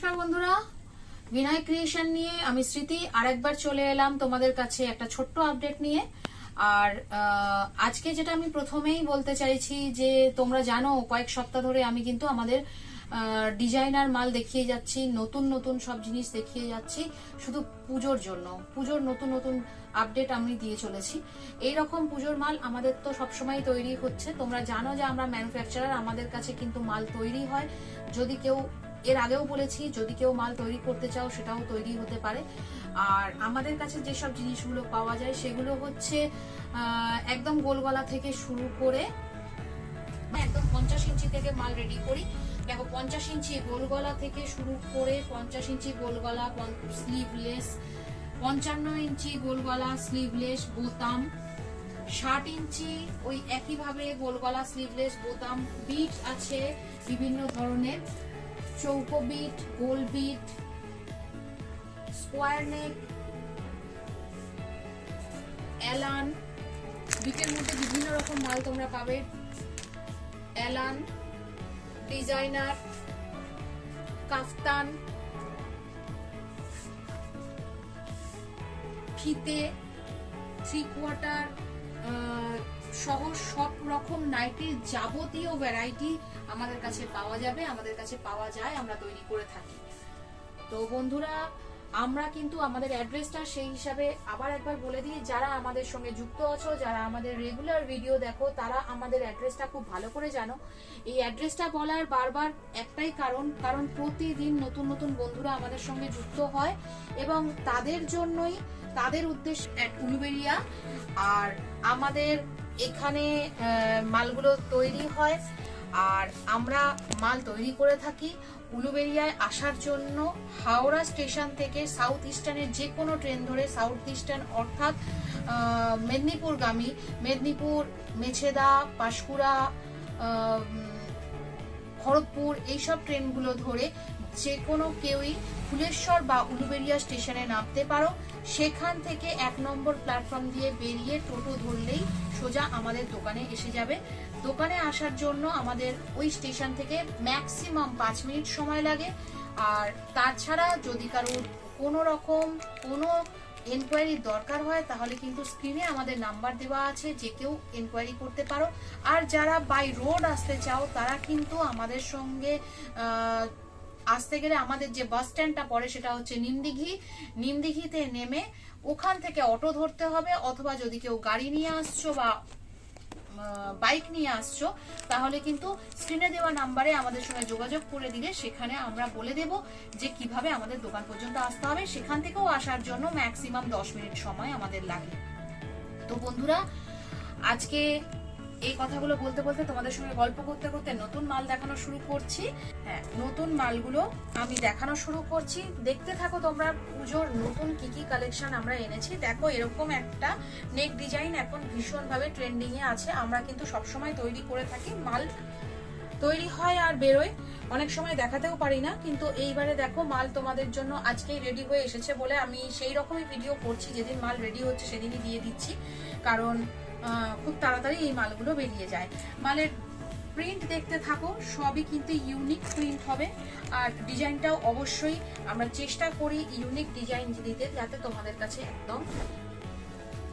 নমস্কার বন্ধুরা, বিনয় ক্রিয়েশন নিয়ে আমি স্মৃতি আরেকবার চলে এলাম তোমাদের কাছে একটা ছোট্ট আপডেট নিয়ে। আর আজকে যেটা আমি প্রথমেই বলতে চাইছি যে তোমরা জানো কয়েক সপ্তাহ ধরে আমি কিন্তু আমাদের ডিজাইনার মাল দেখিয়ে যাচ্ছি, নতুন নতুন সব জিনিস দেখিয়ে যাচ্ছি শুধু পুজোর জন্য। পুজোর নতুন নতুন আপডেট আমি দিয়ে চলেছি। এইরকম পুজোর মাল আমাদের তো সবসময় তৈরি হচ্ছে। তোমরা জানো যে আমরা ম্যানুফ্যাকচারার, আমাদের কাছে কিন্তু মাল তৈরি হয়। যদি কেউ, এর আগেও বলেছি, যদি কেউ মাল তৈরি করতে চাও সেটাও তৈরি হতে পারে। আর আমাদের কাছে যেসব জিনিসগুলো পাওয়া যায় সেগুলো হচ্ছে একদম গোলগলা থেকে শুরু করে একদম 50 ইঞ্চি থেকে মাল রেডি করি। দেখো 50 ইঞ্চি গোলগলা থেকে শুরু করে 50 ইঞ্চি গোলগলা স্লিভলেস, 55 ইঞ্চি গোলগলা স্লিভলেস বোতাম, 60 ইঞ্চি ওই একইভাবে গোলগলা স্লিভলেস বোতাম, বিট আছে বিভিন্ন ধরনের, চৌকো বিট, গোল বিট, স্কোয়ার নেক, এলান। বিটের মধ্যে বিভিন্ন রকম মাল তোমরা পাবে, এলান, ডিজাইনার, কাফতান, ফিতে, 3/4 সহ সব রকম নাইটির যাবতীয় ভ্যারাইটি আমাদের কাছে পাওয়া যাবে, আমাদের কাছে পাওয়া যায়, আমরা তৈরি করে থাকি। তো বন্ধুরা, আমরা কিন্তু আমাদের অ্যাড্রেসটা সেই হিসাবে আবার একবার বলে দিই। যারা আমাদের সঙ্গে যুক্ত আছো, যারা আমাদের রেগুলার ভিডিও দেখো, তারা আমাদের অ্যাড্রেসটা খুব ভালো করে জানো। এই অ্যাড্রেসটা বলার বারবার একটাই কারণ প্রতিদিন নতুন নতুন বন্ধুরা আমাদের সঙ্গে যুক্ত হয় এবং তাদের জন্যই, তাদের উদ্দেশ্য উলুবেড়িয়া। আর আমাদের এখানে মালগুলো তৈরি হয় আর আমরা মাল তৈরি করে থাকি। উলুবেড়িয়ায় আসার জন্য হাওড়া স্টেশন থেকে সাউথ ইস্টার্নের যে কোনো ট্রেন ধরে, সাউথ ইস্টার্ন অর্থাৎ মেদিনীপুরগামী, মেদিনীপুর, মেছেদা, পাঁশকুড়া, খড়গপুর, এইসব ট্রেনগুলো ধরে যে কোনো কেউই ফুলেশ্বর বা উলুবেড়িয়া স্টেশনে নামতে পারো। সেখান থেকে 1 নম্বর প্ল্যাটফর্ম দিয়ে বেরিয়ে টোটো ধরলেই সোজা আমাদের দোকানে এসে যাবে। দোকানে আসার জন্য আমাদের ওই স্টেশন থেকে ম্যাক্সিমাম 5 মিনিট সময় লাগে। আর তাছাড়া যদি কারোর কোনো রকম কোনো এনকোয়ারির দরকার হয় তাহলে কিন্তু স্ক্রিনে আমাদের নাম্বার দেওয়া আছে, যে কেউ এনকোয়ারি করতে পারো। আর যারা বাই রোড আসতে চাও তারা কিন্তু আমাদের সঙ্গে আসতে গেলে আমাদের যে বাস স্ট্যান্ডটা পড়ে সেটা হচ্ছে নিমদিঘিতে নেমে ওখান থেকে অটো ধরতে হবে, অথবা যদি কেউ গাড়ি নিয়ে আসছো বা বাইক নিয়ে আসছো তাহলে কিন্তু স্ক্রিনে দেওয়া নাম্বারে আমাদের সঙ্গে যোগাযোগ করে দিলে সেখানে আমরা বলে দেব যে কিভাবে আমাদের দোকান পর্যন্ত আসতে হবে। সেখান থেকেও আসার জন্য ম্যাক্সিমাম 10 মিনিট সময় আমাদের লাগে। তো বন্ধুরা, আজকে এই কথাগুলো বলতে বলতে, তোমাদের সঙ্গে গল্প করতে করতে নতুন মাল দেখানো শুরু করছি। হ্যাঁ, নতুন মালগুলো আমি দেখানো শুরু করছি, দেখতে থাকো তোমরা পুজোর নতুন কি কি কালেকশন আমরা এনেছি। দেখো, এরকম একটা নেক ডিজাইন এখন ভীষণ ভাবে ট্রেন্ডিং এ আছে। আমরা কিন্তু সবসময় তৈরি করে থাকি, মাল তৈরি হয় আর বেরোয়, অনেক সময় দেখাতেও পারি না, কিন্তু এইবারে দেখো মাল তোমাদের জন্য আজকেই রেডি হয়ে এসেছে বলে আমি সেই রকমই ভিডিও করছি। যেদিন মাল রেডি হচ্ছে সেদিনই দিয়ে দিচ্ছি, কারণ খুব তাড়াতাড়ি এই মালগুলো বেরিয়ে যায়। মালের প্রিন্ট দেখতে থাকো, সবই কিন্তু ইউনিক প্রিন্ট হবে। আর ডিজাইনটাও অবশ্যই আমরা চেষ্টা করি ইউনিক ডিজাইন দিতে, যাতে তোমাদের কাছে একদম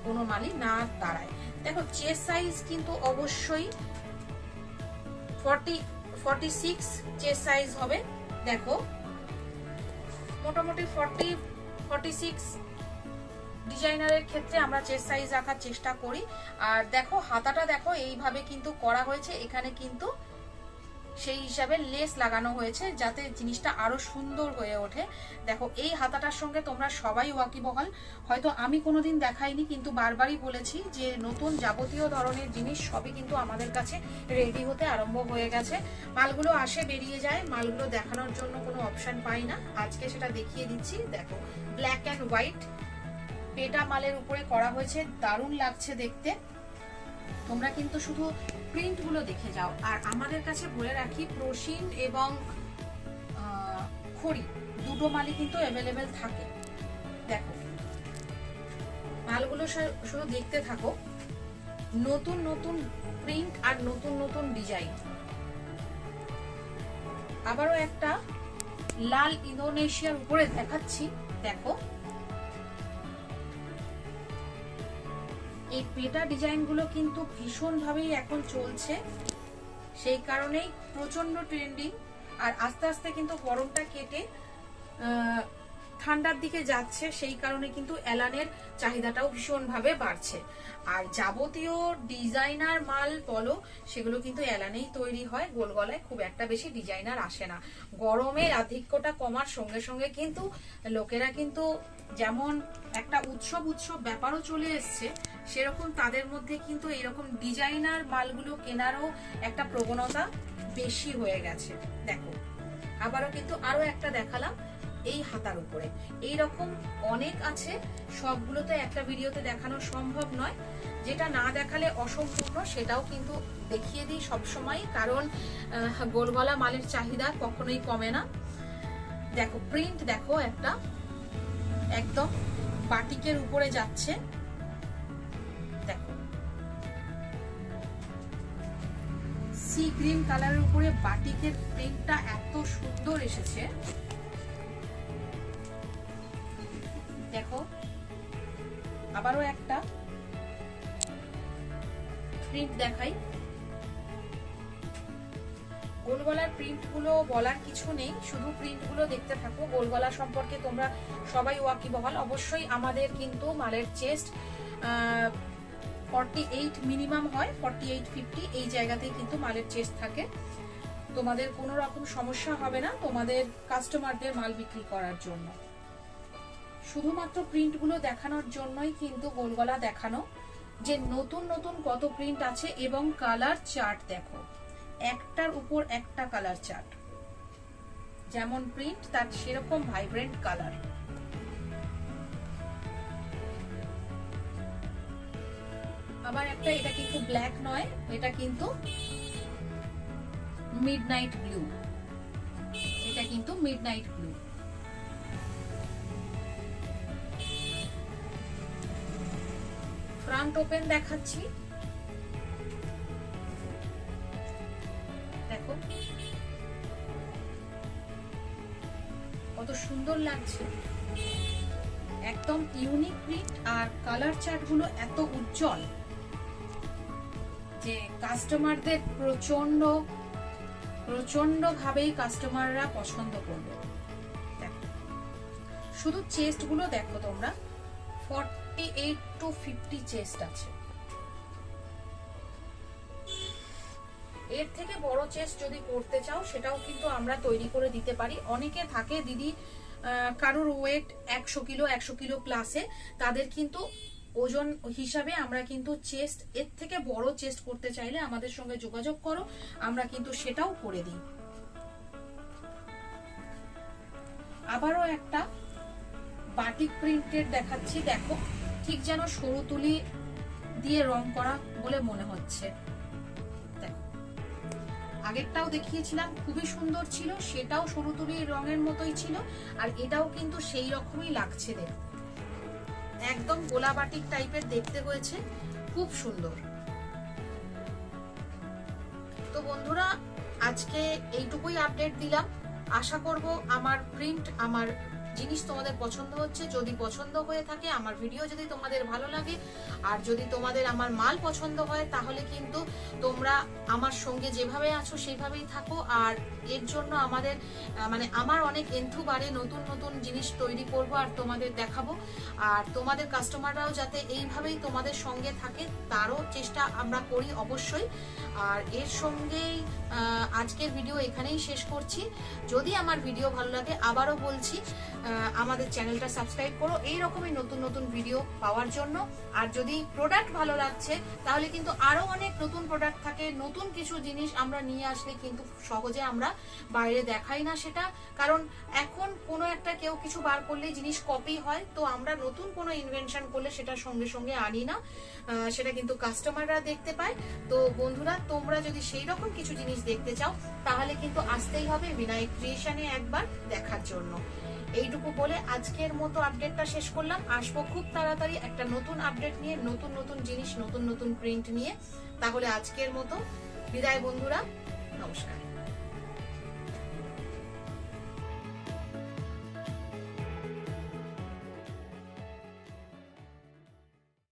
কোনো মালই না দাঁড়ায়। দেখো, চেস্ট সাইজ কিন্তু অবশ্যই 46 চেস্ট সাইজ হবে। দেখো, মোটামুটি 46 ডিজাইনারের ক্ষেত্রে আমরা চেস্ট সাইজ রাখার চেষ্টা করি। আর দেখো, হাতাটা দেখো এইভাবে কিন্তু করা হয়েছে, এখানে কিন্তু সেই হিসাবে লেস লাগানো হয়েছে যাতে জিনিসটা আরো সুন্দর হয়ে ওঠে। দেখো, এই হাতাটার সঙ্গে তোমরা সবাই ওয়াকিবহাল, হয়তো আমি কোনোদিন দেখাইনি কিন্তু বারবারই বলেছি যে নতুন যাবতীয় ধরনের জিনিস সবই কিন্তু আমাদের কাছে রেডি হতে আরম্ভ হয়ে গেছে। মালগুলো আসে বেরিয়ে যায়, মালগুলো দেখানোর জন্য কোনো অপশন পাই না, আজকে সেটা দেখিয়ে দিচ্ছি। দেখো, ব্ল্যাক অ্যান্ড হোয়াইট পেটা মালের উপরে করা হয়েছে, দারুণ লাগছে দেখতে। তোমরা কিন্তু শুধু প্রিন্ট গুলো দেখে যাও। আর আমাদের কাছে বলে রাখি, প্রসিন এবং খড়ি দুটো মালই কিন্তু অ্যাভেলেবেল থাকে। দেখো, মালগুলো শুধু দেখতে থাকো, নতুন নতুন প্রিন্ট আর নতুন নতুন ডিজাইন। আবারও একটা লাল ইন্দোনেশিয়ার উপরে দেখাচ্ছি। দেখো এই পেটা ডিজাইন গুলো কিন্তু ভীষণ ভাবেই এখন চলছে, সেই কারণেই প্রচন্ড ট্রেন্ডিং। আর আস্তে আস্তে কিন্তু গরমটা কেটে ঠান্ডার দিকে যাচ্ছে, সেই কারণে কিন্তু এলানের চাহিদাটাও ভীষণ ভাবে বাড়ছে। আর যাবতীয় ডিজাইনার মাল বলো সেগুলো কিন্তু এলানেই তৈরি হয়, গোল গলায় খুব একটা বেশি ডিজাইনার আসে না। গরমের আধিক্যটা কমার সঙ্গে সঙ্গে কিন্তু লোকেরা কিন্তু যেমন একটা উৎসব ব্যাপারও চলে এসছে, সেরকম তাদের মধ্যে কিন্তু এরকম ডিজাইনার মালগুলো কেনারও একটা প্রবণতা বেশি হয়ে গেছে। দেখো আবারও কিন্তু আরো একটা দেখালাম এই হাতার উপরে, এইরকম অনেক আছে, সবগুলো তো একটা ভিডিওতে দেখানো সম্ভব নয়, যেটা না দেখালে অসম্পূর্ণ সেটাও কিন্তু দেখিয়ে দিই সবসময়, কারণ গোলগলা মালের চাহিদা কখনোই কমে না। দেখো প্রিন্ট দেখো একটা একদম বাটিকের উপরে যাচ্ছে, দেখো সি গ্রিন কালারের উপরে বাটিকের প্রিন্টটা এত সুন্দর এসেছে। দেখো আবারও একটা প্রিন্ট দেখাই। গোলগলার প্রিন্ট গুলো বলার কিছু নেই, শুধু প্রিন্ট গুলো দেখতে থাকো। গোলগলা সম্পর্কে তোমরা সবাই ওয়াকিবহাল। অবশ্যই আমাদের কিন্তু মালের চেস্ট 48 মিনিমাম হয়, 48-50 এই জায়গাতেই কিন্তু মালের চেস্ট থাকে। তোমাদের কোনো রকম সমস্যা হবে না তোমাদের কাস্টমারদের মাল বিক্রি করার জন্য। শুধুমাত্র প্রিন্ট গুলো দেখানোর জন্যই কিন্তু গোলগলা দেখানো, যে নতুন নতুন কত প্রিন্ট আছে এবং কালার চার্ট দেখো, একটার উপর একটা কালার চার্ট, যেমন প্রিন্ট তার সেরকম ভাইব্রেন্ট কালার। আবার একটা, এটা কিন্তু ব্ল্যাক নয়, এটা কিন্তু মিডনাইট ব্লু, এটা কিন্তু মিডনাইট ব্লু। ফ্রন্ট ওপেন দেখাচ্ছি, দেখো কত সুন্দর লাগছে, একদম ইউনিক প্রিন্ট। আর কালার চার্ট গুলো এত উজ্জ্বল যে কাস্টমারদের প্রচন্ড ভাবেই কাস্টমাররা পছন্দ করবে। দেখো শুধু চেস্ট গুলো দেখো তোমরা, 48-50 চেস্ট আছে। এর থেকে বড় চেস্ট যদি করতে চাও সেটাও কিন্তু আমরা তৈরি করে দিতে পারি। অনেকে থাকে দিদি কারোর ওয়েট 100 কিলো প্লাসে, তাদের কিন্তু ওজন হিসাবে আমরা কিন্তু চেস্ট, এর থেকে বড় চেস্ট করতে চাইলে আমাদের সঙ্গে যোগাযোগ করো, আমরা কিন্তু সেটাও করে দিই। আবারও একটা বাটিক প্রিন্টেড দেখাচ্ছি, দেখো ঠিক যেন সরু তুলি দিয়ে রং করা বলে মনে হচ্ছে। দেখো আগেরটাও দেখিয়েছিলাম খুবই সুন্দর ছিল, সেটাও সরু তুলির রঙের মতোই ছিল, আর এটাও কিন্তু সেই রকমই লাগছে দেখতে, একদম গোলা বাটিক টাইপের দেখতে হয়েছে, খুব সুন্দর। তো বন্ধুরা আজকে এইটুকুই আপডেট দিলাম। আশা করব আমার প্রিন্ট, আমার জিনিস তোমাদের পছন্দ হচ্ছে। যদি পছন্দ হয়ে থাকে, আমার ভিডিও যদি তোমাদের ভালো লাগে, আর যদি তোমাদের আমার মাল পছন্দ হয়, তাহলে কিন্তু তোমরা আমার সঙ্গে যেভাবে আছো সেইভাবেই থাকো। আর এর জন্য আমাদের আমার অনেক এন্থু বাড়ে, নতুন নতুন জিনিস তৈরি করব আর তোমাদের দেখাবো। আর তোমাদের কাস্টমাররাও যাতে এইভাবেই তোমাদের সঙ্গে থাকে তারও চেষ্টা আমরা করি অবশ্যই। আর এর সঙ্গেই আজকের ভিডিও এখানেই শেষ করছি। যদি আমার ভিডিও ভালো লাগে, আবারও বলছি আমাদের চ্যানেলটা সাবস্ক্রাইব করো এই রকমই নতুন নতুন ভিডিও পাওয়ার জন্য। আর যদি প্রোডাক্ট ভালো লাগছে তাহলে কিন্তু আরো অনেক নতুন প্রোডাক্ট থাকে, নতুন কিছু জিনিস আমরা নিয়ে আসলে কিন্তু সহজে আমরা বাইরে দেখাই না সেটা, কারণ এখন কোনো একটা কেউ কিছু বার করলে জিনিস কপি হয়, তো আমরা নতুন কোনো ইনভেনশন করলে সেটা সঙ্গে সঙ্গে আনি না, সেটা কিন্তু কাস্টমাররা দেখতে পায়। তো বন্ধুরা তোমরা যদি সেই রকম কিছু জিনিস দেখতে চাও তাহলে কিন্তু আসতেই হবে বিনায়ক ক্রিয়েশনে একবার দেখার জন্য। এইটুকু বলে আজকের মতো আপডেটটা শেষ করলাম। আসবো খুব তাড়াতাড়ি একটা নতুন আপডেট নিয়ে, নতুন নতুন জিনিস, নতুন নতুন প্রিন্ট নিয়ে। তাহলে আজকের মতো বিদায় বন্ধুরা, নমস্কার।